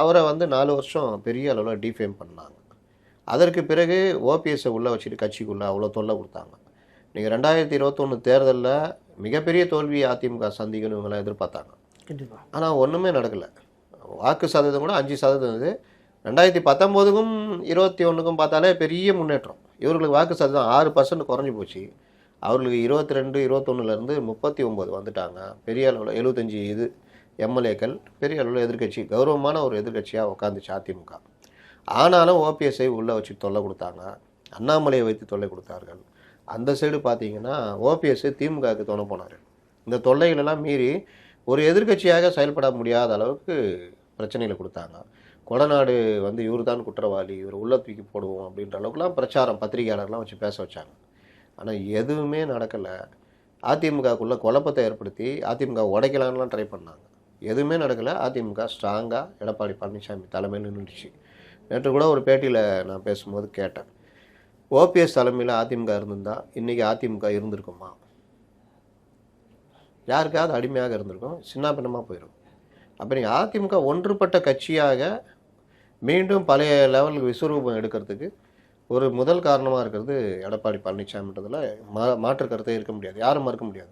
அவரை வந்து 4 வருஷம் பெரிய அளவில் டிஃபேம் பண்ணாங்க. அதற்கு பிறகு ஓபிஎஸ்ஸை உள்ளே வச்சுட்டு கட்சிக்குள்ளே அவ்வளோ தொல்லை கொடுத்தாங்க. நீங்கள் 2021 தேர்தலில் மிகப்பெரிய தோல்வி அதிமுக சந்திக்கணும் இவங்களாம் எதிர்பார்த்தாங்க. கண்டிப்பாக. ஆனால் ஒன்றுமே நடக்கலை. வாக்கு சதவீதம் கூட 5% இருந்தது. 2019க்கும் 21க்கும் பார்த்தாலே பெரிய முன்னேற்றம். இவர்களுக்கு வாக்கு சதவீதம் 6% குறைஞ்சி போச்சு. அவர்களுக்கு 22, 21லேருந்து 39 வந்துட்டாங்க. பெரிய அளவில் 75 எம்எல்ஏக்கள், பெரிய அளவில் எதிர்க்கட்சி, கௌரவமான ஒரு எதிர்க்கட்சியாக உட்காந்துச்சு அதிமுக. ஆனாலும் ஓபிஎஸ்ஐ உள்ளே வச்சு தொல்லை கொடுத்தாங்க. அண்ணாமலையை வைத்து தொல்லை கொடுத்தார்கள். அந்த சைடு பார்த்தீங்கன்னா ஓபிஎஸ் திமுகவுக்கு துணை போனார். இந்த தொல்லைகளெல்லாம் மீறி ஒரு எதிர்க்கட்சியாக செயல்பட முடியாத அளவுக்கு பிரச்சனைகளை கொடுத்தாங்க. கொடநாடு வந்து இவர் தான் குற்றவாளி, இவர் உள்ள தூக்கி போடுவோம் அப்படின்ற அளவுக்குலாம் பிரச்சாரம் பத்திரிகையாளர்லாம் வச்சு பேச வச்சாங்க. ஆனால் எதுவுமே நடக்கலை. அதிமுகக்குள்ளே குழப்பத்தை ஏற்படுத்தி அதிமுக உடைக்கலான்லாம் ட்ரை பண்ணாங்க. எதுவுமே நடக்கலை. அதிமுக ஸ்ட்ராங்காக எடப்பாடி பழனிசாமி தலைமையில் நின்றுச்சு. நேற்று கூட ஒரு பேட்டியில் நான் பேசும்போது கேட்டேன், ஓபிஎஸ் தலைமையில் அதிமுக இருந்திருந்தா இன்றைக்கி அதிமுக இருந்திருக்குமா? யாருக்காவது அடிமையாக இருந்திருக்கும், சின்ன பின்னமாக போயிடும். அப்போ நீங்கள் அதிமுக ஒன்றுபட்ட கட்சியாக மீண்டும் பழைய லெவலுக்கு விஸ்வரூபம் எடுக்கிறதுக்கு ஒரு முதல் காரணமாக இருக்கிறது எடப்பாடி பழனிசாமின்றதில் மாற்று கருத்தே இருக்க முடியாது, யாரும் மறுக்க முடியாது.